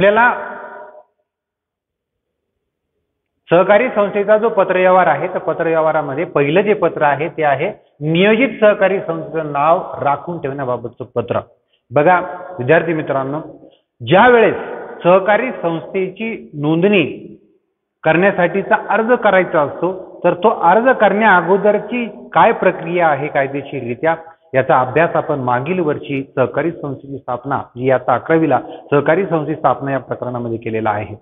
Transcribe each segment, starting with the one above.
आपल्याला सहकारी संस्थेचा जो पत्रव्यवहार आहे त्या पत्रव्यवहारामध्ये पहिलं जे पत्र आहे ते आहे नियोजित सहकारी संस्थेचं नाव राखून ठेवण्याबाबतचं पत्र। बघा विद्यार्थी मित्रांनो, ज्या वेळेस सहकारी संस्थेची नोंदणी करण्यासाठीचा अर्ज करायचा असतो तर तो अर्ज करण्या अगोदरची काय प्रक्रिया आहे कायदेशीररित्या याचा अभ्यास आपण मागील वर्षी सहकारी संस्थेची स्थापना जी आता 11वीला सहकारी संस्थेची स्थापना या प्रकरणामध्ये केलेला आहे,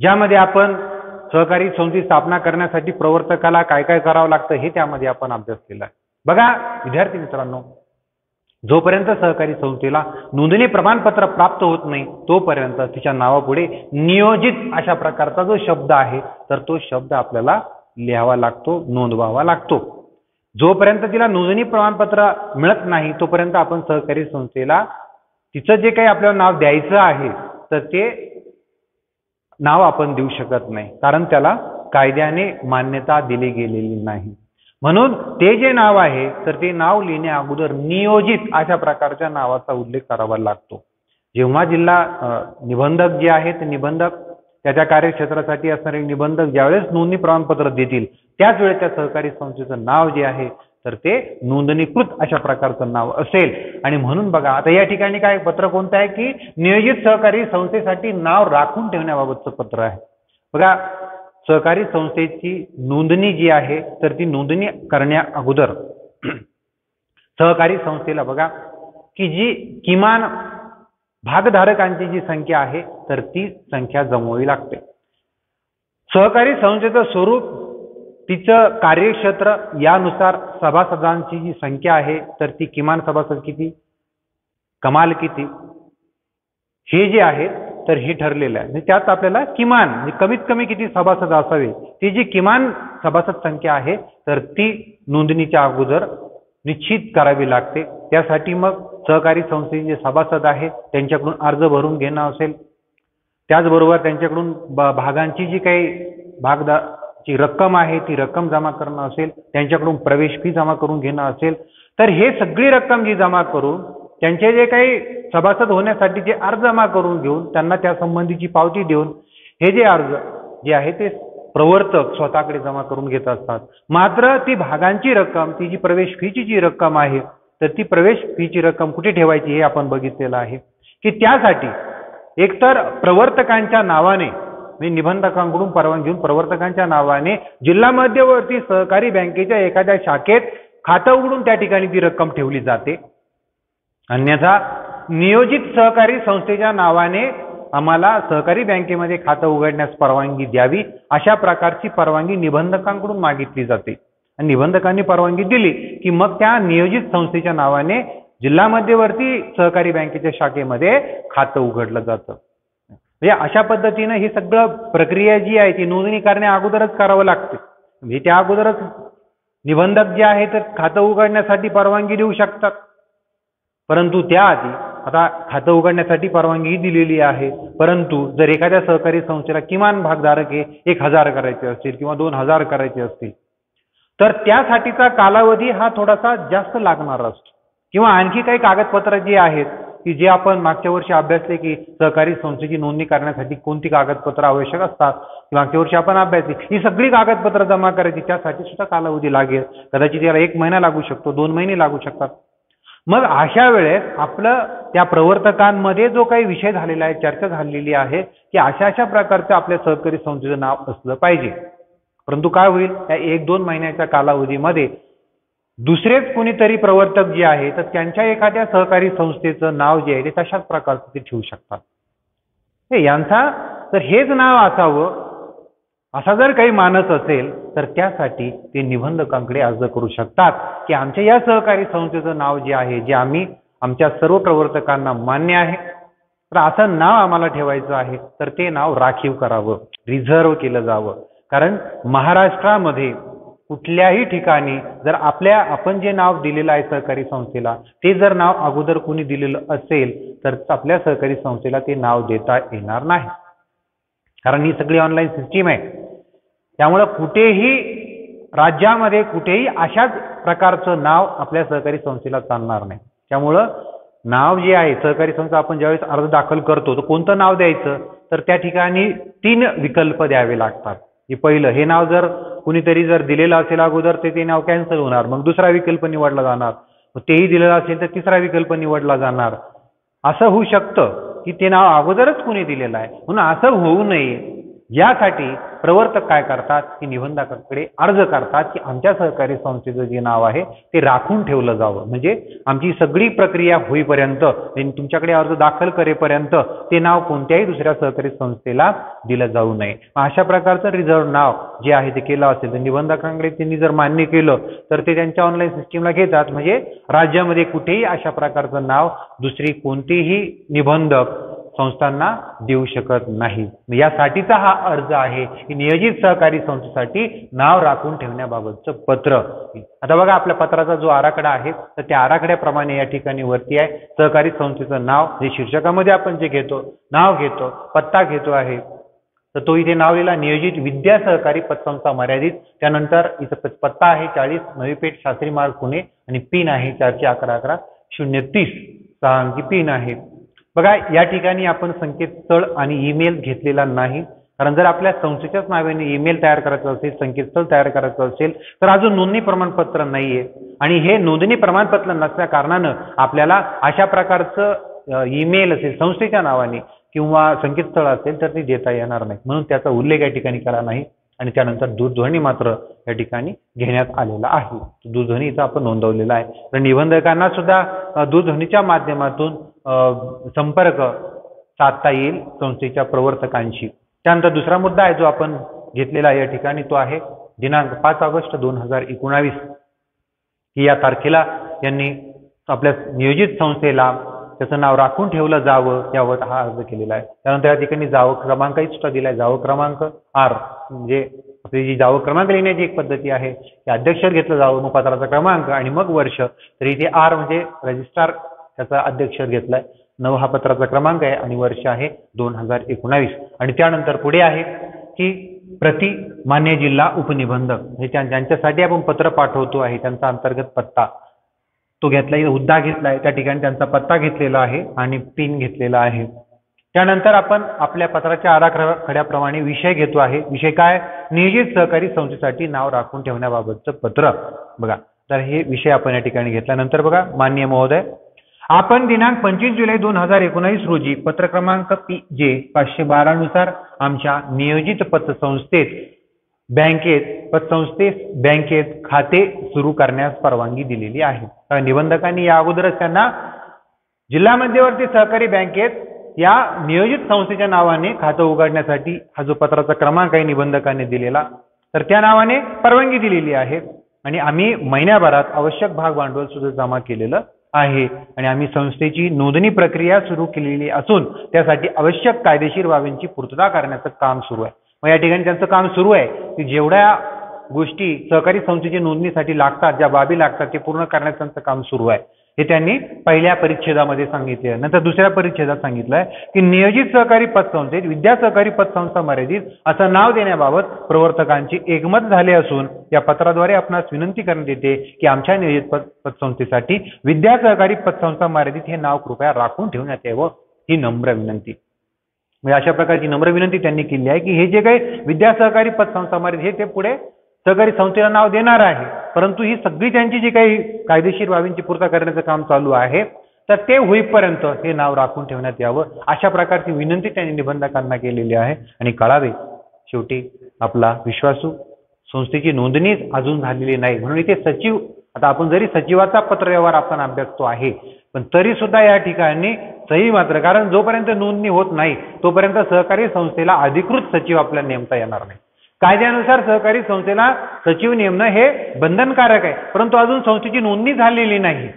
ज्यामध्ये आपण सहकारी संस्थेची स्थापना करण्यासाठी प्रवर्तकाला काय काय करावं लागतं हे त्यामध्ये आपण अभ्यास केला आहे। बघा विद्यार्थी मित्रांनो, जोपर्यंत सहकारी संस्थेला नोंदणी प्रमाणपत्र प्राप्त होत नाही तोपर्यंत तिच्या नावापुढे नियोजित अशा प्रकारचा जो शब्द आहे तर तो शब्द आपल्याला लिहावा लागतो, नोंदवावा लागतो। जोपर्यंत तिला नोंदणी प्रमाणपत्र मिळत नाही तोपर्यंत आपण सहकारी संस्थेला तिचं जे काही आपल्याला नाव द्यायचं आहे तर ते नाव आपण देऊ शकत नाही, कारण त्याला कायद्याने मान्यता दिली गेलेली नाही। म्हणून ते जे नाव आहे तर ते नाव लिहिण्या अगोदर नियोजित अशा प्रकारच्या नावाचा उल्लेख करावा लागतो। जेव्हा जिल्हा निबंधक जे आहेत निबंधक त्याच्या कार्यक्षेत्रासाठी असणारे निबंधक ज्यावेळेस नोंदणी प्रमाणपत्र देतील त्याच वेळेस त्या सहकारी संस्थेचं नाव जे आहे तर ते नोंदणीकृत अशा प्रकारचं नाव असेल। आणि म्हणून बघा आता या ठिकाणी काय पत्र कोणतं आहे की नियोजित सहकारी संस्थेसाठी नाव राखून ठेवण्याबाबतचं पत्र आहे। बघा सहकारी संस्थेची नोंदणी जी आहे तर ती नोंदणी करण्या अगोदर सहकारी संस्थेला बघा की जी किमान भागधारकांची जी संख्या आहे तर ती संख्या जमवावी लागते। सहकारी संस्थेचं स्वरूप, तिचं कार्यक्षेत्र यानुसार सभासदांची जी संख्या आहे तर ती किमान सभासद किती, कमाल किती हे जे आहे तर हे ठरलेलं आहे। त्यात आपल्याला किमान कमीत कमी किती सभासद असावे ती जी किमान सभासद संख्या आहे तर ती नोंदणीच्या अगोदर निश्चित करावी लागते। त्यासाठी मग सहकारी संस्थेचे जे सभासद आहे त्यांच्याकडून अर्ज भरून घेणं असेल, त्याचबरोबर त्यांच्याकडून भागांची जी काही भागची रक्कम आहे ती रक्कम जमा करणं असेल, त्यांच्याकडून प्रवेश फी जमा करून घेणं असेल, तर हे सगळी रक्कम जी जमा करून त्यांचे जे काही सभासद होण्यासाठी जे अर्ज जमा करून घेऊन त्यांना त्या संबंधीची पावती देऊन हे जे अर्ज जे आहे ते प्रवर्तक स्वतःकडे जमा करून घेत असतात। मात्र ती भागांची रक्कम, ती जी प्रवेश फीची जी रक्कम आहे तर ती प्रवेश फीची रक्कम कुठे ठेवायची हे आपण बघितलेलं आहे की त्यासाठी एकतर प्रवर्तकांच्या नावाने निबंधकांकडून परवानगी घेऊन प्रवर्तकांच्या नावाने जिल्हा मध्यवर्ती सहकारी बँकेच्या एखाद्या शाखेत खातं उघडून त्या ठिकाणी ती रक्कम ठेवली जाते, अन्यथा नियोजित सहकारी संस्थेच्या नावाने आम्हाला सहकारी बँकेमध्ये खातं उघडण्यास परवानगी द्यावी अशा प्रकारची परवानगी निबंधकांकडून मागितली जाते। आणि निबंधकांनी परवानगी दिली की मग त्या नियोजित संस्थेच्या नावाने जिल्हा मध्यवर्ती सहकारी बँकेच्या शाखेमध्ये खातं उघडलं जातं। म्हणजे अशा पद्धतीने ही सगळं प्रक्रिया जी आहे ती नोंदणी करण्या अगोदरच करावं लागते। म्हणजे त्या अगोदरच निबंधक जे आहे तर खातं उघडण्यासाठी परवानगी देऊ शकतात, परंतु त्याआधी आता खातं उघडण्यासाठी परवानगी दिलेली आहे, परंतु जर एखाद्या सहकारी संस्थेला किमान भागधारक हे 1000 करायचे असतील किंवा 2000 करायचे असतील तर त्यासाठीचा कालावधी हा थोडासा जास्त लागणार असतो। किंवा आणखी काही कागदपत्र जी आहेत की जे आपण मागच्या वर्षी अभ्यासले की सहकारी संस्थेची नोंदणी करण्यासाठी कोणती कागदपत्र आवश्यक असतात, मागच्या वर्षी आपण अभ्यासली ही सगळी कागदपत्र जमा करायची, त्यासाठी सुद्धा कालावधी लागेल, कदाचित याला 1 महिना लागू शकतो, 2 महिने लागू शकतात। मग अशा वेळेस आपलं त्या प्रवर्तकांमध्ये जो काही विषय झालेला आहे, चर्चा झालेली आहे की अशा प्रकारचं आपल्या सहकारी संस्थेचं नाव असलं पाहिजे। परंतु काय होईल त्या 1-2 महिन्याच्या कालावधीमध्ये दुसरेच कोणीतरी प्रवर्तक जे आहे तर त्यांच्या एखाद्या सहकारी संस्थेचं नाव जे आहे ते तशाच प्रकारचं ते ठेवू शकतात। यांचा तर हेच नाव असावं असा जर काही मानस असेल तर त्यासाठी ते निबंधकांकडे अर्ज करू शकतात की आमच्या या सहकारी संस्थेचं नाव जे आहे जे आम्ही आमच्या सर्व प्रवर्तकांना मान्य आहे तर असं नाव आम्हाला ठेवायचं आहे तर ते नाव राखीव करावं, रिझर्व्ह केलं जावं। कारण महाराष्ट्रामध्ये कुठल्याही ठिकाणी जर आपण जे नाव दिलेलं आहे सहकारी संस्थेला ते जर नाव अगोदर कोणी दिलेलं असेल तर आपल्या सहकारी संस्थेला ते नाव देता येणार नाही, कारण ही सगळी ऑनलाईन सिस्टीम आहे। त्यामुळे कुठेही राज्यामध्ये कुठेही अशाच प्रकारचं नाव आपल्या सहकारी संस्थेला चालणार नाही। त्यामुळं नाव जे आहे सहकारी संस्था आपण ज्यावेळेस अर्ज दाखल करतो तर कोणतं नाव द्यायचं तर त्या ठिकाणी 3 विकल्प द्यावे लागतात. की पहिलं हे नाव जर कुणीतरी जर दिलेलं असेल अगोदर ते नाव कॅन्सल होणार, मग दुसरा विकल्प निवडला जाणार, मग तेही दिलेलं असेल तर तिसरा विकल्प निवडला जाणार. असं होऊ शकतं की ते नाव अगोदरच कुणी दिलेलं आहे, म्हणून असं होऊ नये यासाठी प्रवर्तक काय करतात की निबंधकाकडे अर्ज करतात की आमच्या सहकारी संस्थेचं जे नाव आहे ते राखून ठेवलं जावं. म्हणजे आमची सगळी प्रक्रिया होईपर्यंत, तुमच्याकडे अर्ज दाखल करेपर्यंत ते नाव कोणत्याही दुसऱ्या सहकारी संस्थेला दिलं जाऊ नये. अशा प्रकारचं रिझर्व्ह नाव जे आहे ते केलं असेल तर निबंधकांकडे त्यांनी जर मान्य केलं तर ते त्यांच्या ऑनलाईन सिस्टीमला घेतात. म्हणजे राज्यामध्ये कुठेही अशा प्रकारचं नाव दुसरी कोणतीही निबंधक संस्थांना देऊ शकत नाही. यासाठीचा हा अर्ज आहे की नियोजित सहकारी संस्थेसाठी नाव राखून ठेवण्याबाबतचं पत्र. आता बघा आपल्या पत्राचा जो आराखडा आहे तर त्या आराखड्याप्रमाणे या ठिकाणी वरती आहे सहकारी संस्थेचं नाव, जे शीर्षकामध्ये आपण जे घेतो नाव घेतो, पत्ता घेतो आहे तर तो इथे नाव लिहिला नियोजित विद्या सहकारी पतसंस्था मर्यादित. त्यानंतर इथं पत्ता आहे 40 नवी पेठ शास्त्री मार्ग पुणे आणि पिन आहे 44111030 6 अंकी पिन आहे. बघा या ठिकाणी आपण संकेतस्थळ आणि ईमेल घेतलेला नाही, कारण जर आपल्या संस्थेच्याच नावाने ईमेल तयार करायचं असेल, संकेतस्थळ तयार करायचं असेल तर अजून नोंदणी प्रमाणपत्र नाहीये आणि हे नोंदणी प्रमाणपत्र नसल्या कारणानं आपल्याला अशा प्रकारचं ईमेल असेल संस्थेच्या नावाने किंवा संकेतस्थळ असेल तर ते देता येणार नाही, म्हणून त्याचा उल्लेख या ठिकाणी करा नाही. आणि त्यानंतर दूरध्वनी मात्र या ठिकाणी घेण्यात आलेला आहे. दूरध्वनी इथं आपण नोंदवलेला आहे. तर निबंधकांना सुद्धा दूरध्वनीच्या माध्यमातून संपर्क साधता येईल संस्थेच्या प्रवर्तकांशी. त्यानंतर दुसरा मुद्दा आहे जो आपण घेतलेला या ठिकाणी तो आहे दिनांक 5 ऑगस्ट 2019 की या तारखेला यांनी आपल्या नियोजित संस्थेला त्याचं नाव राखून ठेवलं जावं यावर हा अर्ज केलेला आहे. त्यानंतर या ठिकाणी जावं क्रमांकही सुद्धा दिलाय. जावं क्रमांक आर म्हणजे आपली जी जावं क्रमांक लिहिण्याची एक पद्धती आहे की अध्यक्षर घेतलं जावं, मग पत्राचा क्रमांक आणि मग वर्ष. तर इथे आर म्हणजे रजिस्ट्रार त्याचा अध्यक्षर घेतलाय. 9 हा पत्राचा क्रमांक आहे आणि वर्ष आहे 2019. आणि त्यानंतर पुढे आहे की प्रति मान्य जिल्हा उपनिबंधक म्हणजे ज्यांच्यासाठी आपण पत्र पाठवतो आहे त्यांचा अंतर्गत पत्ता तो घेतलाय, हुद्दा घेतलाय, त्या ठिकाणी त्यांचा पत्ता घेतलेला आहे आणि पिन घेतलेला आहे. त्यानंतर आपण आपल्या पत्राच्या आराखड्याप्रमाणे विषय घेतो आहे. विषय काय? नियोजित सहकारी संस्थेसाठी नाव राखून ठेवण्याबाबतचं पत्र. बघा तर हे विषय आपण या ठिकाणी घेतल्यानंतर बघा माननीय महोदय, आपण दिनांक 25 जुलै 2019 रोजी पत्र क्रमांक PJ 512 नुसार आमच्या नियोजित पतसंस्थेत बँकेत खाते सुरू करण्यास परवानगी दिलेली आहे. निबंधकांनी या अगोदरच त्यांना जिल्हा मध्यवर्ती सहकारी बँकेत या नियोजित संस्थेच्या नावाने खातं उघडण्यासाठी हा जो पत्राचा क्रमांक आहे निबंधकांनी दिलेला तर त्या नावाने परवानगी दिलेली आहे. आणि आम्ही महिन्याभरात आवश्यक भाग भांडवल सुद्धा जमा केलेलं आहे आणि आम्ही संस्थेची नोंदणी प्रक्रिया सुरू केलेली असून त्यासाठी आवश्यक कायदेशीर बाबींची पूर्तता करण्याचं काम सुरू आहे. मग या ठिकाणी त्यांचं काम सुरू आहे की जेवढ्या गोष्टी सहकारी संस्थेची नोंदणीसाठी लागतात, ज्या बाबी लागतात ते पूर्ण करण्याचं त्यांचं काम सुरू आहे. हे त्यांनी पहिल्या परिच्छेदामध्ये सांगितले. नंतर दुसऱ्या परिच्छेदात सांगितलंय की नियोजित सहकारी पतसंस्थेत विद्या सहकारी पतसंस्था मर्यादित असं नाव देण्याबाबत प्रवर्तकांची एकमत झाले असून या पत्राद्वारे आपणास विनंती करण्यात येते की आमच्या नियोजित पतसंस्थेसाठी विद्या सहकारी पतसंस्था मर्यादित हे नाव कृपया राखून ठेवण्यात यावं, ही नम्र विनंती. म्हणजे अशा प्रकारची नम्र विनंती त्यांनी केली आहे की हे जे काही विद्या सहकारी पतसंस्था मर्यादित हे ते पुढे सहकारी संस्थेला नाव देणार आहे, परंतु ही सगळी त्यांची जी काही कायदेशीर बाबींची पूर्तता करण्याचं काम चालू आहे तर ते होईपर्यंत हे नाव राखून ठेवण्यात यावं, अशा प्रकारची विनंती त्यांनी निबंधकांना केलेली आहे. आणि कळावे शेवटी आपला विश्वासू संस्थेची नोंदणी अजून झालेली नाही म्हणून इथे सचिव, आता आपण जरी सचिवाचा पत्रव्यवहार आपण अभ्यासतो आहे पण तरी सुद्धा या ठिकाणी सही मात्र, कारण जोपर्यंत नोंदणी होत नाही तोपर्यंत सहकारी संस्थेला अधिकृत सचिव आपल्याला नेमता येणार नाही. कायद्यानुसार सहकारी संस्थेला सचिव नेमणं हे बंधनकारक आहे, परंतु अजून संस्थेची नोंदणी झालेली नाही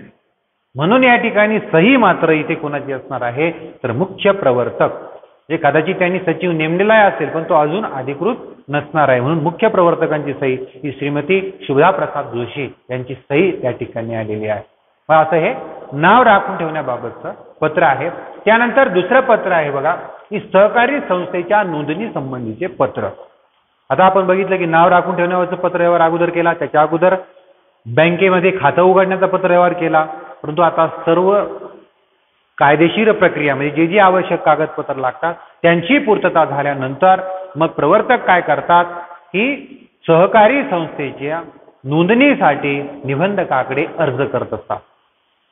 म्हणून या ठिकाणी सही मात्र इथे कोणाची असणार आहे तर मुख्य प्रवर्तक, जे कदाचित त्यांनी सचिव नेमलेला असेल पण तो अजून अधिकृत नसणार आहे. म्हणून मुख्य प्रवर्तकांची सही ही श्रीमती शुभदा प्रसाद जोशी यांची सही त्या ठिकाणी आलेली आहे. मग असं हे नाव राखून ठेवण्याबाबतचं पत्र आहे. त्यानंतर दुसरं पत्र आहे बघा की सहकारी संस्थेच्या नोंदणी संबंधीचे पत्र. आता आपण बघितलं की नाव राखून ठेवण्यावरचं पत्रव्यवहार अगोदर केला, त्याच्या अगोदर बँकेमध्ये खातं उघडण्याचा पत्रव्यवहार केला, परंतु आता सर्व कायदेशीर प्रक्रिया म्हणजे जे आवश्यक कागदपत्र लागतात त्यांची पूर्तता झाल्यानंतर मग प्रवर्तक काय करतात की सहकारी संस्थेच्या नोंदणीसाठी निबंधकाकडे अर्ज करत असतात.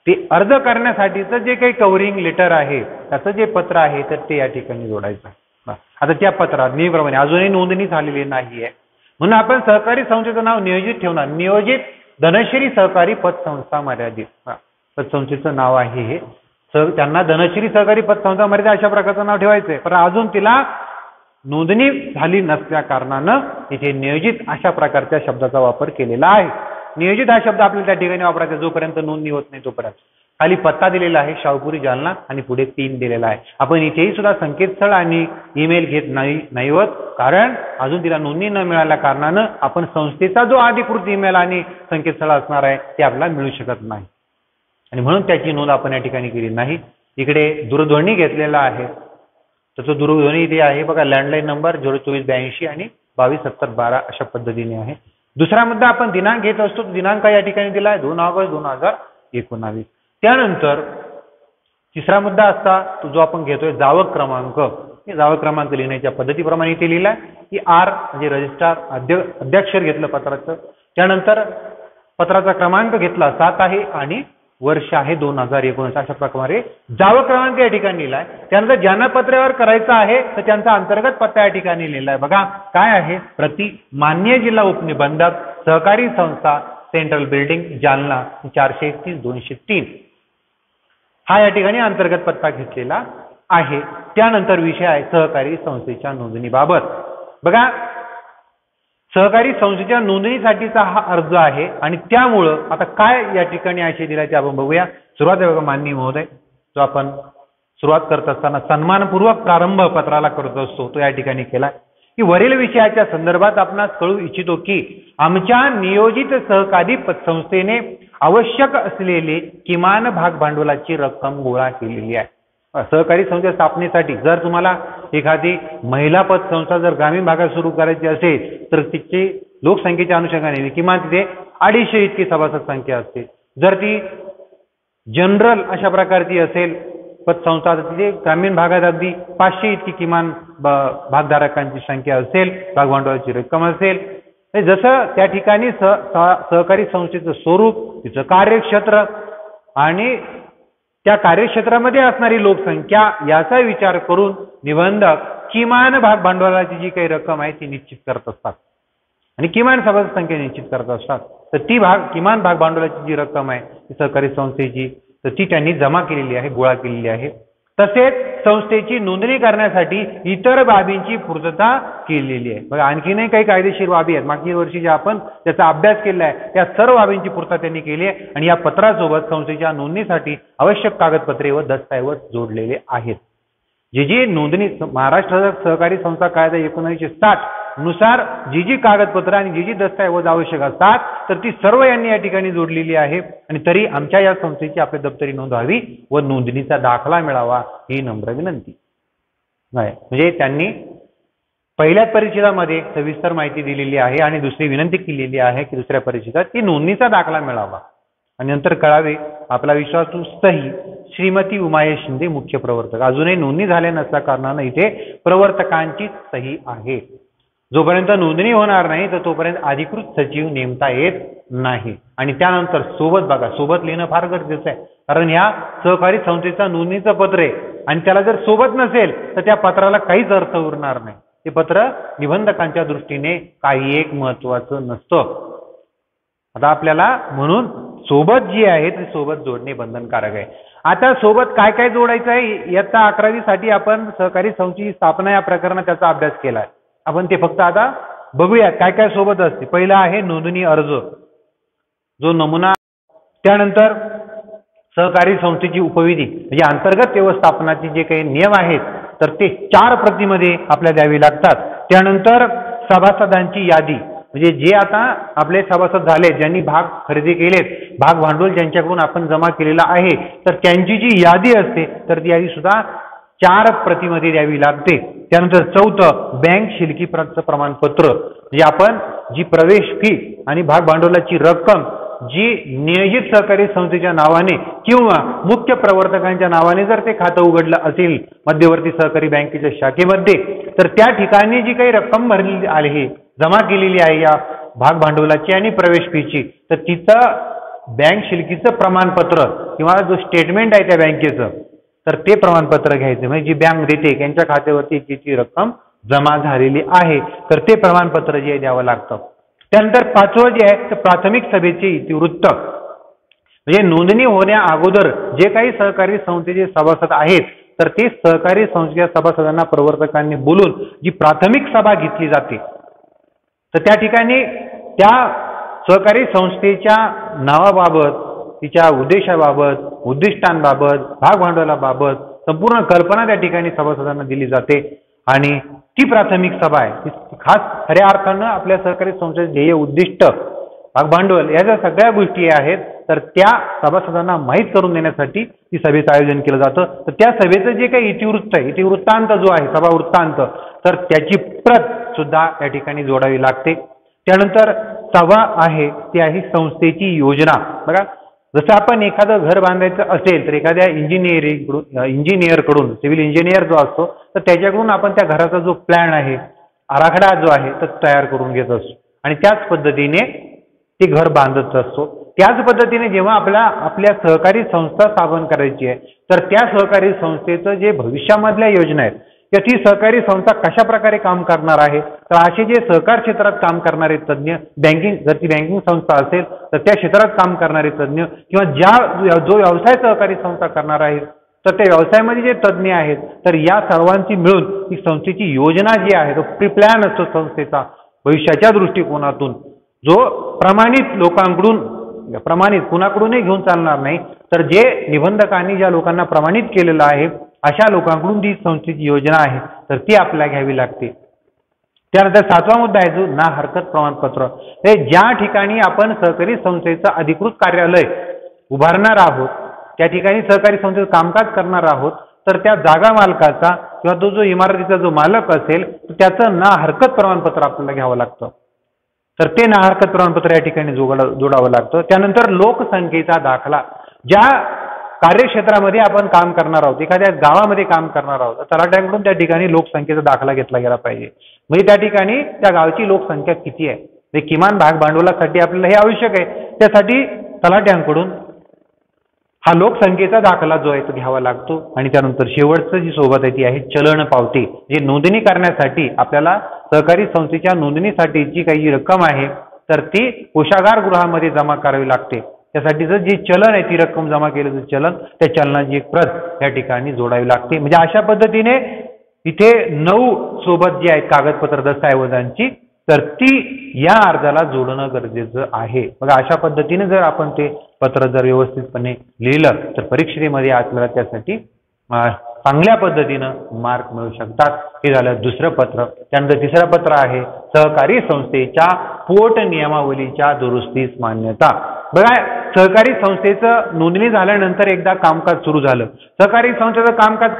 ते अर्ज करण्यासाठीचं जे काही कव्हरिंग लेटर आहे त्याचं जे पत्र आहे तर ते या ठिकाणी जोडायचं आहे. आता त्या पत्रात नेहमीप्रमाणे अजूनही नोंदणी झालेली नाहीये म्हणून आपण सहकारी संस्थेचं नाव नियोजित ठेवणार. नियोजित धनश्री सहकारी पतसंस्था मर्यादित पतसंस्थेचं नाव आहे हे. त्यांना धनश्री सहकारी पतसंस्था मर्यादित अशा प्रकारचं नाव ठेवायचंय पण अजून तिला नोंदणी झाली नसल्या कारणानं इथे नियोजित अशा प्रकारच्या शब्दाचा वापर केलेला आहे. नियोजित हा शब्द आपल्याला त्या ठिकाणी वापरायचा जोपर्यंत नोंदणी होत नाही तोपर्यंत. खाली पत्ता दिलेला आहे शाहूपुरी जालना आणि पुढे 3 दिलेला आहे. आपण इथेही सुद्धा संकेतस्थळ आणि ईमेल घेत नाही होत कारण अजून तिला नोंदणी न मिळाल्या कारणानं आपण संस्थेचा जो अधिकृत ईमेल आणि संकेतस्थळ असणार आहे ते आपल्याला मिळू शकत नाही आणि म्हणून त्याची नोंद आपण या ठिकाणी केली नाही. इकडे दूरध्वनी घेतलेला आहे. त्याचं दूरध्वनी इथे आहे बघा. लँडलाईन नंबर 02482 आणि 227012 अशा पद्धतीने आहे. दुसरा मुद्दा आपण दिनांक घेत असतो. दिनांक या ठिकाणी दिला आहे 2 ऑगस्ट 2019. त्यानंतर तिसरा मुद्दा असता तो जो आपण घेतोय जावक क्रमांक. हे जावक क्रमांक लिहिण्याच्या पद्धतीप्रमाणे इथे लिहिलाय की आर म्हणजे रजिस्ट्रार अध्यक्षर घेतलं पत्राचं. त्यानंतर पत्राचा क्रमांक घेतला 7 आहे आणि वर्ष आहे 2019 अशा प्रकारे जावक क्रमांक या ठिकाणी लिहिलाय. त्यानंतर ज्यांना पत्रावर करायचं आहे तर त्यांचा अंतर्गत पत्ता या ठिकाणी लिहिलाय बघा. काय आहे प्रति मान्य जिल्हा उपनिबंधक सहकारी संस्था सेंट्रल बिल्डिंग जालना 431-203 हा या ठिकाणी अंतर्गत पत्ता घेतलेला आहे. त्यानंतर विषय आहे सहकारी संस्थेच्या नोंदणीबाबत. बघा सहकारी संस्थेच्या नोंदणीसाठीचा हा अर्ज आहे आणि त्यामुळं आता काय या ठिकाणी आशय दिला ते आपण बघूया. सुरुवात आहे बघा माननीय महोदय जो आपण सुरुवात करत असताना सन्मानपूर्वक प्रारंभ पत्राला करत असतो तो या ठिकाणी केला की वरील विषयाच्या संदर्भात आपणास कळू इच्छितो की आमच्या नियोजित सहकारी पतसंस्थेने आवश्यक असलेली किमान भाग भांडवलाची रक्कम गोळा केलेली आहे. सहकारी संस्था स्थापनेसाठी जर तुम्हाला एखादी महिला पतसंस्था जर ग्रामीण भागात सुरू करायची असेल तर तिची लोकसंख्येच्या अनुषंगाने किमान तिथे 250 इतकी सभासद संख्या असते. जर ती जनरल अशा प्रकारची असेल पतसंस्था तर तिथे ग्रामीण भागात अगदी 500 इतकी किमान भागधारकांची संख्या असेल, भागभांडवलाची रक्कम असेल. जसं त्या ठिकाणी सहकारी संस्थेचं स्वरूप, तिचं कार्यक्षेत्र आणि त्या कार्यक्षेत्रामध्ये असणारी लोकसंख्या याचा विचार करून निबंधक किमान भाग भांडवलाची जी काही रक्कम आहे ती निश्चित करत असतात आणि किमान सभासद संख्या निश्चित करत असतात. तर ती किमान भाग भांडवलाची जी रक्कम आहे ती सहकारी संस्थेची तर ती त्यांनी जमा केलेली आहे, गोळा केलेली आहे. तसेच संस्थेची नोंदणी करण्यासाठी इतर बाबींची पूर्तता केलेली आहे. बघा आणखीनही काही कायदेशीर बाबी आहेत मागील वर्षी जे आपण त्याचा अभ्यास केला आहे त्या सर्व बाबींची पूर्तता त्यांनी केली आहे आणि या पत्रासोबत संस्थेच्या नोंदणीसाठी आवश्यक कागदपत्रे व दस्तऐवज जोडलेले आहेत. जी नोंदणी महाराष्ट्र सहकारी संस्था कायदा 1960 नुसार जी कागदपत्र आणि जी दस्तऐवज आवश्यक असतात तर ती सर्व यांनी या ठिकाणी जोडलेली आहे आणि तरी आमच्या या संस्थेची आपली दप्तरी नोंद व्हावी व नोंदणीचा दाखला मिळावा ही नम्र विनंती आहे. म्हणजे त्यांनी पहिल्या परिच्छेदामध्ये सविस्तर माहिती दिलेली आहे आणि दुसरी विनंती केलेली आहे की दुसऱ्या परिच्छेदात ती नोंदणीचा दाखला मिळावा आणि नंतर कळावे आपला विश्वासू सही श्रीमती उमाये शिंदे मुख्य प्रवर्तक. अजूनही नोंदणी झाल्या नसल्या कारणानं इथे प्रवर्तकांची सही आहे. जोपर्यंत नोंदणी होणार नाही तर तोपर्यंत अधिकृत सचिव नेमता येत नाही. आणि त्यानंतर सोबत बघा सोबत लिहिणं फार गरजेचं आहे कारण ह्या सहकारी संस्थेचा नोंदणीचं पत्र आहे आणि त्याला जर सोबत नसेल तर त्या पत्राला काहीच अर्थ उरणार नाही. ते पत्र निबंधकांच्या दृष्टीने काही एक महत्वाचं नसतं. आता आपल्याला म्हणून सोबत जी आहे ती सोबत जोडणे बंधनकारक आहे. आता सोबत काय काय जोडायचं आहे इयत्ता 11वी साठी आपण सहकारी संस्थेची स्थापना या प्रकरणात त्याचा अभ्यास केलाय. आपण ते फक्त आता बघूया काय काय सोबत असते. पहिला आहे नोंदणी अर्ज जो नमुना. त्यानंतर सहकारी संस्थेची उपविधी म्हणजे अंतर्गत व्यवस्थापनाचे जे काही नियम आहेत तर ते 4 प्रतीमध्ये आपल्याला द्यावी लागतात. त्यानंतर सभासदांची यादी म्हणजे जे आता आपले सभासद झाले ज्यांनी भाग खरेदी केलेत भाग भांडवल ज्यांच्याकडून आपण जमा केलेला आहे तर त्यांची जी यादी असते तर ती यादी सुद्धा 4 प्रतीमध्ये द्यावी लागते. त्यानंतर चौथं बँक शिल्लकीचं प्रमाणपत्र म्हणजे आपण जी प्रवेश फी आणि भाग भांडवलाची रक्कम जी नियोजित सहकारी संस्थेच्या नावाने किंवा मुख्य प्रवर्तकांच्या नावाने जर ते खातं उघडलं असेल मध्यवर्ती सहकारी बँकेच्या शाखेमध्ये, तर त्या ठिकाणी जी काही रक्कम भरलेली आहे, जमा केलेली आहे या भाग भांडवलाची आणि प्रवेश फीची, तर तिचं बँक शिल्लकीचं प्रमाणपत्र किंवा जो स्टेटमेंट आहे त्या बँकेचं, तर ते प्रमाणपत्र घ्यायचं. म्हणजे जी बँक देते त्यांच्या खात्यावरती किती रक्कम जमा झालेली आहे, तर ते प्रमाणपत्र जे द्यावं लागतं. त्यानंतर पाचवं जे आहे तर प्राथमिक सभेचे इतिवृत्त, म्हणजे नोंदणी होण्या अगोदर जे काही सहकारी संस्थेचे सभासद आहेत, तर ते सहकारी संस्थेच्या सभासदांना प्रवर्तकांनी बोलून जी प्राथमिक सभा घेतली जाते, तर त्या ठिकाणी त्या सहकारी संस्थेच्या नावाबाबत, तिच्या उद्देशाबाबत, उद्दिष्टांबाबत, भाग भांडवलाबाबत संपूर्ण कल्पना त्या ठिकाणी सभासदांना दिली जाते. आणि ती प्राथमिक सभा आहे ती खास खऱ्या अर्थानं आपल्या सहकारी संस्थेचे ध्येय, उद्दिष्ट, भाग भांडवल या ज्या सगळ्या गोष्टी आहेत, तर त्या सभासदांना माहीत करून देण्यासाठी ती सभेचं आयोजन केलं जातं. तर त्या सभेचं जे काही इतिवृत्त आहे, इतिवृत्तांत जो आहे, सभा वृत्तांत, तर त्याची प्रत सुद्धा या ठिकाणी जोडावी लागते. त्यानंतर सभा आहे ती आहे संस्थेची योजना. बघा, जसं आपण एखादं घर बांधायचं असेल तर एखाद्या इंजिनियरकडून, सिव्हिल इंजिनियर जो असतो, तर त्याच्याकडून आपण त्या घराचा जो प्लॅन आहे, आराखडा जो आहे, तो तयार करून घेत असतो आणि त्याच पद्धतीने ते घर बांधत असतो. त्याच पद्धतीने जेव्हा आपल्या सहकारी संस्था स्थापन करायची आहे, तर त्या सहकारी संस्थेचं जे भविष्यामधल्या योजना आहेत, तर ती सहकारी संस्था कशा प्रकारे काम करणार आहे, तर असे जे सहकार क्षेत्रात काम करणारे तज्ज्ञ, जर ती बँकिंग संस्था असेल तर त्या क्षेत्रात काम करणारे तज्ज्ञ किंवा जो व्यवसाय सहकारी संस्था करणार आहे, तर त्या व्यवसायामध्ये जे तज्ज्ञ आहेत, तर या सर्वांची मिळून ती संस्थेची योजना जी आहे, तो प्री प्लॅन असतो संस्थेचा भविष्याच्या दृष्टिकोनातून, जो प्रमाणित लोकांकडून, प्रमाणित कुणाकडूनही घेऊन चालणार नाही, तर जे निबंधकांनी ज्या लोकांना प्रमाणित केलेलं आहे अशा लोकांकडून ती संस्थेची योजना आहे, तर ती आपल्याला घ्यावी लागते. त्यानंतर सातवा मुद्दा आहे जो ना हरकत प्रमाणपत्र. हे ज्या ठिकाणी आपण सहकारी संस्थेचं अधिकृत कार्यालय उभारणार आहोत, त्या ठिकाणी सहकारी संस्थेचं कामकाज करणार आहोत, तर त्या जागा मालकाचा किंवा तो जो इमारतीचा जो मालक असेल, तर त्याचं ना हरकत प्रमाणपत्र आपल्याला घ्यावं लागतं. तर ते ना हरकत प्रमाणपत्र या ठिकाणी जोडावं लागतं. त्यानंतर लोकसंख्येचा दाखला. ज्या कार्यक्षेत्रामध्ये आपण काम करणार आहोत, एखाद्या गावामध्ये काम करणार आहोत, तलाठ्यांकडून त्या ठिकाणी लोकसंख्येचा दाखला घेतला गेला पाहिजे. म्हणजे त्या ठिकाणी त्या गावची लोकसंख्या किती आहे, हे किमान भाग भांडवलासाठी आपल्याला हे आवश्यक आहे. त्यासाठी तलाठ्यांकडून हा लोकसंख्येचा दाखला जो आहे तो घ्यावा लागतो. आणि त्यानंतर शेवटचं जी सोबत आहे ती आहे चलन पावती. जे नोंदणी करण्यासाठी आपल्याला सहकारी संस्थेच्या नोंदणीसाठी जी काही रक्कम आहे, तर ती कोषागार गृहामध्ये जमा करावी लागते. त्यासाठीचं जे चलन आहे, ती रक्कम जमा केलेलं चलन, त्या चलनाची एक प्रत या ठिकाणी जोडावी लागते. म्हणजे अशा पद्धतीने इथे 9 सोबत जी आहेत कागदपत्र दस्तऐवजांची, तर ती या अर्जाला जोडणं गरजेचं आहे. बघा, अशा पद्धतीने जर आपण ते पत्र जर व्यवस्थितपणे लिहिलं तर परीक्षेमध्ये आपल्याला त्यासाठी चांगल्या पद्धतीनं मार्क मिळू शकतात. हे झालं दुसरं पत्र. त्यानंतर तिसरं पत्र आहे सहकारी संस्थेच्या पोट नियमावलीच्या दुरुस्तीस मान्यता. बघा, सहकारी संस्थेचं नोंदणी झाल्यानंतर एकदा कामकाज सुरू झालं, सहकारी संस्थेचं कामकाज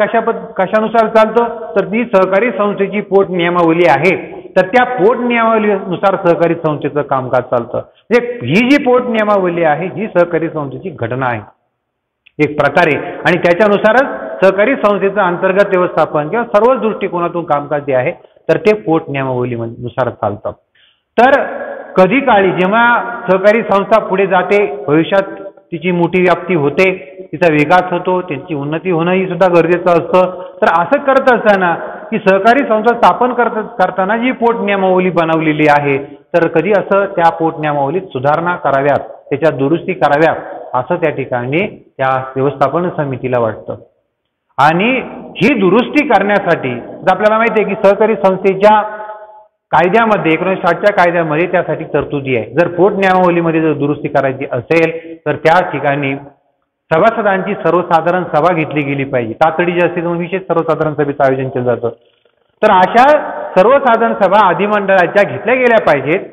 कशानुसार चालतं, तर ती सहकारी संस्थेची पोट नियमावली आहे, तर त्या पोट नियमावलीनुसार सहकारी संस्थेचं कामकाज चालतं. म्हणजे ही जी पोट नियमावली आहे ही सहकारी संस्थेची घटना आहे एक प्रकारे, आणि त्याच्यानुसारच सहकारी संस्थेचं अंतर्गत व्यवस्थापन किंवा सर्वच दृष्टिकोनातून कामकाज जे आहे, तर ते पोट नियमावलीनुसार चालतं. तर कधी काळी जेव्हा सहकारी संस्था पुढे जाते, भविष्यात तिची मोठी व्याप्ती होते, तिचा विकास होतो, त्यांची उन्नती होणं ही सुद्धा गरजेचं असतं. तर असं करत असताना की सहकारी संस्था स्थापन करताना जी पोट नियमावली बनवलेली आहे, तर कधी असं त्या पोट नियमावलीत सुधारणा कराव्यात, त्याच्यात दुरुस्ती कराव्यात, असं त्या ठिकाणी त्या व्यवस्थापन समितीला वाटतं. आणि ही दुरुस्ती करण्यासाठी आपल्याला माहिती आहे की सहकारी संस्थेच्या कायद्यामध्ये 1960च्या कायद्यामध्ये त्यासाठी तरतुदी आहे. जर पोट नियमावलीमध्ये जर दुरुस्ती करायची असेल तर त्या ठिकाणी सभासदांची सर्वसाधारण सभा घेतली गेली पाहिजे. तातडीची असते म्हणून विशेष सर्वसाधारण सभेचं आयोजन केलं जातं. तर अशा सर्वसाधारण सभा अधिमंडळाच्या घेतल्या गेल्या पाहिजेत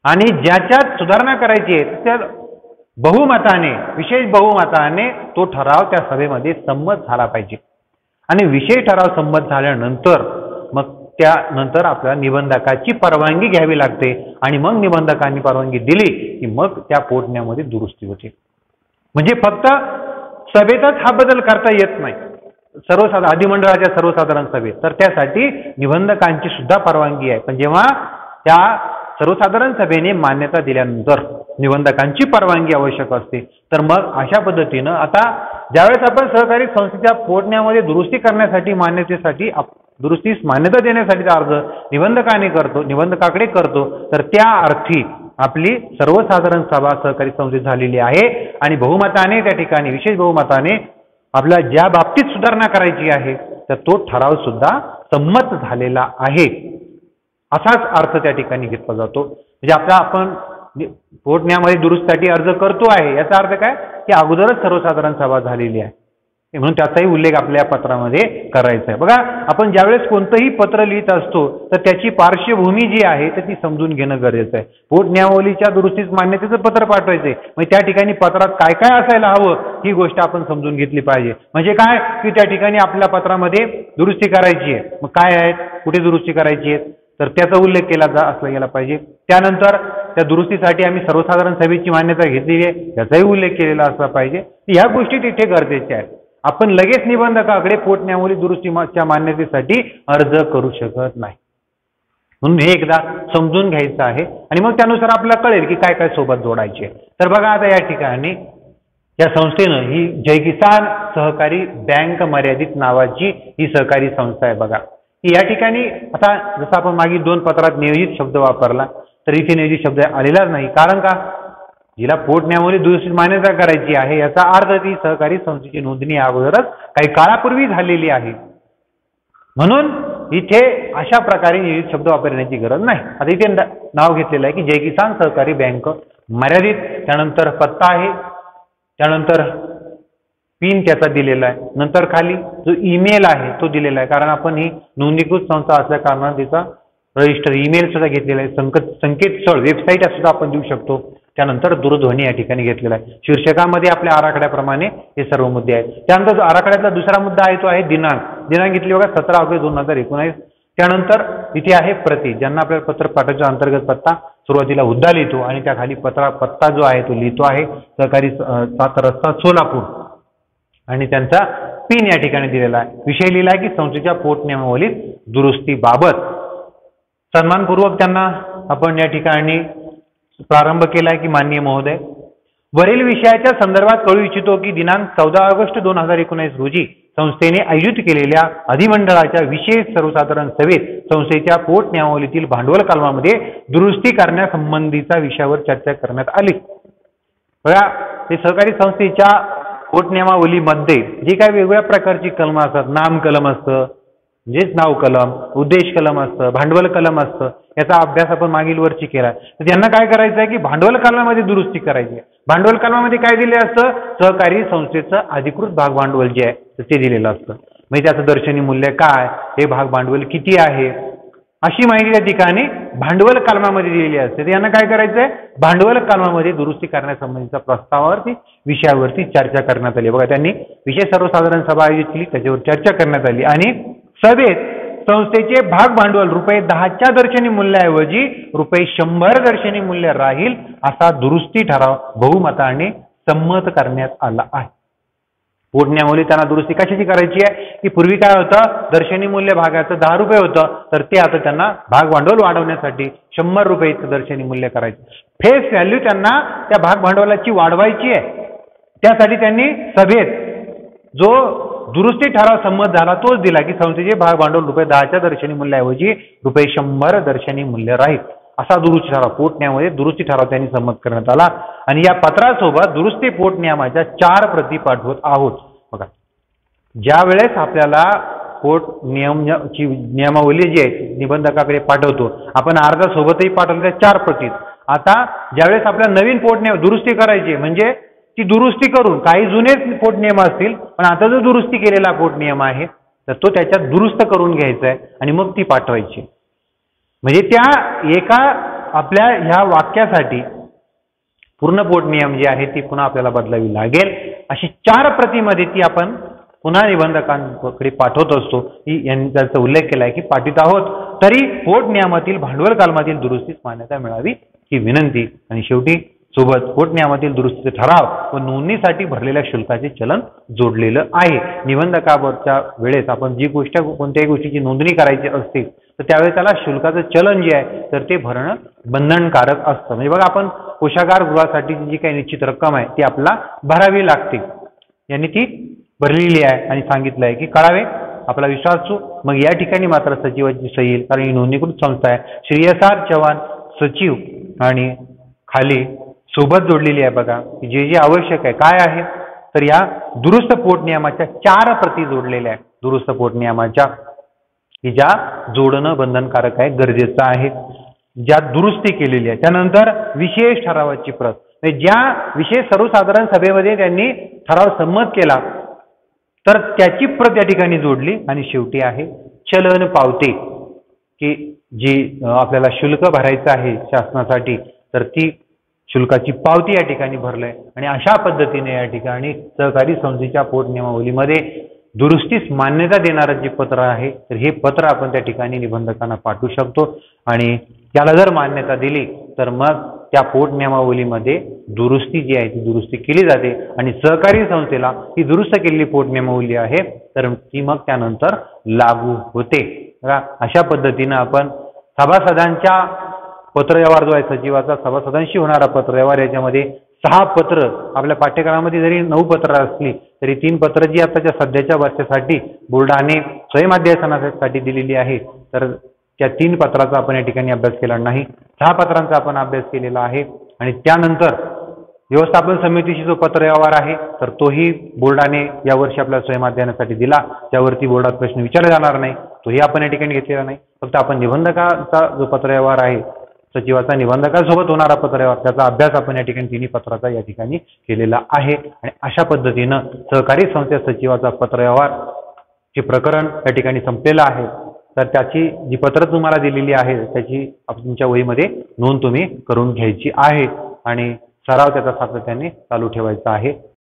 आणि ज्याच्यात सुधारणा करायची आहे त्या बहुमताने, विशेष बहुमताने तो ठराव त्या सभेमध्ये संमत झाला पाहिजे. आणि विशेष ठराव संमत झाल्यानंतर मग त्यानंतर आपल्याला निबंधकाची परवानगी घ्यावी लागते आणि मग निबंधकांनी परवानगी दिली की मग त्या पोटण्यामध्ये दुरुस्ती होते. म्हणजे फक्त सभेतच हा बदल करता येत नाही, सर्वसाधारण अधिमंडळाच्या सर्वसाधारण सभेत, तर त्यासाठी निबंधकांची सुद्धा परवानगी आहे. पण जेव्हा त्या सर्वसाधारण सभेने मान्यता दिल्यानंतर निबंधकांची परवानगी आवश्यक असते. तर मग अशा पद्धतीनं आता ज्यावेळेस आपण सहकारी संस्थेच्या पोटण्यामध्ये दुरुस्ती करण्यासाठी दुरुस्तीस मान्यता देण्यासाठी अर्ज निबंधकाकडे करतो, तर त्या अर्थी आपली सर्वसाधारण सभा सहकारी संस्थेत झालेली आहे आणि बहुमताने त्या ठिकाणी विशेष बहुमताने आपल्याला ज्या बाबतीत सुधारणा करायची आहे तर तो ठराव सुद्धा संमत झालेला आहे असाच अर्थ त्या ठिकाणी घेतला जातो. म्हणजे आपण पोटण्यामध्ये दुरुस्तीसाठी अर्ज करतो आहे याचा अर्थ काय की अगोदरच सर्वसाधारण सभा झालेली आहे, म्हणून त्याचाही उल्लेख आपल्या पत्रामध्ये करायचा आहे. बघा, आपण ज्यावेळेस कोणतंही पत्र लिहित असतो तर त्याची पार्श्वभूमी जी आहे तर ती समजून घेणं गरजेचं आहे. पोटनियमावलीच्या दुरुस्तीस मान्यतेचं पत्र पाठवायचंय, मग त्या ठिकाणी पत्रात काय काय असायला हवं ही गोष्ट आपण समजून घेतली पाहिजे. म्हणजे काय की त्या ठिकाणी आपल्या पत्रामध्ये दुरुस्ती करायची आहे, मग काय आहेत, कुठे दुरुस्ती करायची आहे, तर त्याचा उल्लेख असला गेला पाहिजे. त्यानंतर त्या दुरुस्तीसाठी आम्ही सर्वसाधारण सभेची मान्यता घेतलेली आहे याचाही उल्लेख केलेला असला पाहिजे. ह्या गोष्टी तिथे गरजेच्या आहेत. आपण लगेच निबंधकाकडे पोटनियमावली दुरुस्तीच्या मान्यतेसाठी अर्ज करू शकत नाही, म्हणून हे एकदा समजून घ्यायचं आहे आणि मग त्यानुसार आपल्याला कळेल की काय काय सोबत जोडायचे. तर बघा, आता या ठिकाणी या संस्थेनं ही जय किसान सहकारी बँक मर्यादित नावाची ही सहकारी संस्था आहे. बघा, की या ठिकाणी आता जसं आपण मागील 2 पत्रात नियोजित शब्द वापरला तर इथे नियोजित शब्द आलेलाच नाही. कारण का, जिला पोटनियमावली दुरुस्तीस मान्यता करायची आहे याचा अर्थ ती सहकारी संस्थेची नोंदणी अगोदरच काही काळापूर्वी झालेली आहे, म्हणून इथे अशा प्रकारे नियोजित शब्द वापरण्याची गरज नाही. आता इथे नाव घेतलेलं आहे की जय किसान सहकारी बँक मर्यादित, त्यानंतर पत्ता आहे, त्यानंतर पिन त्याचा दिलेला आहे, नंतर खाली जो ईमेल आहे तो दिलेला आहे, कारण आपण ही नोंदणीकृत संस्था असल्या कारणाने तिचा रजिस्टर ईमेल सुद्धा घेतलेला आहे. संकेतस्थळ वेबसाईट सुद्धा आपण देऊ शकतो. त्यानंतर दूरध्वनी या ठिकाणी घेतलेला आहे. शीर्षकामध्ये आपल्या आराखड्याप्रमाणे हे सर्व मुद्दे आहेत. त्यानंतर आराखड्यातला दुसरा मुद्दा आहे तो आहे दिनांक घेतली बघा 17 ऑगस्ट 2019. त्यानंतर इथे आहे प्रति, ज्यांना आपल्याला पत्र पाठवायचा अंतर्गत पत्ता सुरुवातीला हुद्दा लिहितो आणि त्या खाली पत्ता जो आहे तो लिहितो आहे सहकारी 7 रस्ता सोलापूर आणि त्यांचा पिन या ठिकाणी दिलेला आहे. विषय लिहिला आहे की संस्थेच्या पोटनियमावलीत दुरुस्तीबाबत. सन्मानपूर्वक त्यांना आपण या ठिकाणी प्रारंभ केलाय की माननीय महोदय, वरील विषयाच्या संदर्भात कळू इच्छितो की दिनांक 14 ऑगस्ट 2019 रोजी संस्थेने आयोजित केलेल्या अधिमंडळाच्या विशेष सर्वसाधारण सभेत संस्थेच्या पोटनियमावलीतील भांडवल कलमामध्ये दुरुस्ती करण्यासंबंधीचा विषयावर चर्चा करण्यात आली. बघा, ते सहकारी संस्थेच्या पोटनियमावलीमध्ये जे काही वेगवेगळ्या प्रकारची कलम असतात, नाम कलम असतं म्हणजेच नाव कलम, उद्देश कलम असतं, भांडवल कलम असतं, याचा अभ्यास आपण मागील वर्षी केला. तर त्यांना काय करायचं आहे की भांडवल कलमामध्ये दुरुस्ती करायची आहे. भांडवल कलमामध्ये काय दिले असतं, सहकारी संस्थेचं अधिकृत भाग भांडवल जे आहे तर ते दिलेलं असतं. म्हणजे त्याचं दर्शनी मूल्य काय, हे भाग भांडवल किती आहे, अशी माहिती त्या ठिकाणी भांडवल कलमामध्ये दिलेली असते. यांना काय करायचं आहे, भांडवल कलमामध्ये दुरुस्ती करण्यासंबंधीचा प्रस्तावावरती विषयावरती चर्चा करण्यात आली. बघा, त्यांनी विशेष सर्वसाधारण सभा आयोजित केली, त्याच्यावर चर्चा करण्यात आली आणि सभेत संस्थेचे भाग भांडवल ₹10च्या दर्शनी मूल्याऐवजी ₹100 दर्शनी मूल्य राहील असा दुरुस्ती ठराव बहुमताने संमत करण्यात आला आहे. पोटनियमावली त्यांना दुरुस्ती कशाची करायची आहे की पूर्वी काय होतं, दर्शनी मूल्य भागाचं ₹10 होतं, तर ते आता त्यांना भाग भांडवल वाढवण्यासाठी ₹100 दर्शनी मूल्य करायचं. फेस व्हॅल्यू त्यांना त्या भाग भांडवलाची वाढवायची आहे. त्यासाठी त्यांनी सभेत जो दुरुस्ती ठराव संमत झाला तोच दिला की संस्थेचे भाग भांडवल ₹10च्या दर्शनी मूल्याऐवजी ₹100 दर्शनी मूल्य राहील असा दुरुस्ती ठराव पोटनियमामध्ये दुरुस्ती ठराव त्यांनी संमत करण्यात आला. आणि या पत्रासोबत दुरुस्ती पोटनियमाच्या 4 प्रती पाठवत आहोत. बघा, ज्या वेळेस आपल्याला पोटनियमाची नियमावली जी आहे निबंधकाकडे पाठवतो आपण अर्जासोबतही पाठवतो त्या 4 प्रती. आता ज्यावेळेस आपल्याला नवीन पोटनियम दुरुस्ती करायची म्हणजे ती दुरुस्ती करून काही जुनेच पोटनियम असतील पण आता जो दुरुस्ती केलेला पोटनियम आहे तर तो त्याच्यात दुरुस्त करून घ्यायचा आहे आणि मग ती पाठवायची. म्हणजे त्या एका आपल्या ह्या वाक्यासाठी पूर्ण पोटनियम जी आहे ती पुन्हा आपल्याला बदलावी लागेल. अशी 4 प्रतीमध्ये ती आपण पुन्हा निबंधकांकडे पाठवत असतो ही यांनी त्याचा उल्लेख केला आहे की पाठवित आहोत तरी पोट नियमातील भांडवल कलमातील दुरुस्तीस मान्यता मिळावी ही विनंती आणि शेवटी सोबत पोट नियमातील दुरुस्तीचे ठराव व नोंदणीसाठी भरलेल्या शुल्काचे चलन जोडलेलं आहे। निबंधकावरच्या वेळेस आपण जी गोष्ट कोणत्याही गोष्टीची नोंदणी करायची असते तर त्यावेळेस त्याला शुल्काचं चलन जे आहे तर ते भरणं बंधनकारक असतं। म्हणजे बघा आपण कोशागार गृहासाठी जी काही निश्चित रक्कम आहे ती आपल्याला भरावी लागते, यांनी ती भरलेली आहे आणि सांगितलं आहे की कळावे आपला विश्वासू। मग या ठिकाणी मात्र सचिवाची सही येईल कारण ही नोंदणीकृत संस्था आहे। श्री एस आर चव्हाण सचिव आणि खाली सोबत जोडलेली आहे बघा की जे जे आवश्यक आहे काय आहे तर या दुरुस्त पोट नियमाच्या 4 प्रती जोडलेल्या आहेत। दुरुस्त पोट नियमाच्या की ज्या जोडणं बंधनकारक आहे, गरजेचं आहे, ज्या दुरुस्ती केलेली आहे। त्यानंतर विशेष ठरावाची प्रत, ज्या विशेष सर्वसाधारण सभेमध्ये त्यांनी ठराव संमत केला तर त्याची प्रत या ठिकाणी जोडली आणि शेवटी आहे चलन पावती की जी आपल्याला शुल्क भरायचं आहे शासनासाठी तर ती शुल्काची पावती या ठिकाणी भरलंय आणि अशा पद्धतीने या ठिकाणी सहकारी संस्थेच्या पोट नियमावलीमध्ये दुरुस्तीस मान्यता देणारं जे पत्र आहे तर हे पत्र आपण त्या ठिकाणी निबंधकांना पाठवू शकतो आणि त्याला जर मान्यता दिली तर मग त्या पोट नियमावलीमध्ये दुरुस्ती जी आहे ती दुरुस्ती केली जाते आणि सहकारी संस्थेला ही दुरुस्त केलेली पोट नियमावली आहे तर ती मग त्यानंतर लागू होते। अशा पद्धतीनं आपण सभासदांच्या पत्रव्यवहार जो आहे सचिवाचा सभासदांशी होणारा पत्रव्यवहार याच्यामध्ये 6 पत्र आपल्या पाठ्यक्रमामध्ये जरी 9 पत्र असली तरी 3 पत्र जी आताच्या सध्याच्या वर्षासाठी बोर्डाने स्वयंअध्यासनासाठी दिलेली आहे तर त्या 3 पत्राचा आपण या ठिकाणी अभ्यास केला नाही, 6 पत्रांचा आपण अभ्यास केलेला आहे आणि त्यानंतर व्यवस्थापन समितीशी जो पत्रव्यवहार आहे तर तोही बोर्डाने यावर्षी आपल्या स्वयंअध्ययनासाठी दिला, त्यावरती बोर्डात प्रश्न विचारले जाणार नाही, तोही आपण या ठिकाणी घेतलेला नाही। फक्त आपण निबंधकाचा जो पत्रव्यवहार आहे सचिवाचा निबंधकासोबत होणारा पत्रव्यवहार त्याचा अभ्यास आपण या ठिकाणी 3 पत्राचा या ठिकाणी केलेला आहे आणि अशा पद्धतीनं सहकारी संस्थे सचिवाचा पत्रव्यवहार जे प्रकरण या ठिकाणी संपलेलं आहे तर त्याची जी पत्र तुम्हाला दिलेली आहे त्याची तुमच्या वहीमध्ये नोंद तुम्ही करून घ्यायची आहे आणि सराव त्याचा सातत्याने चालू ठेवायचा आहे।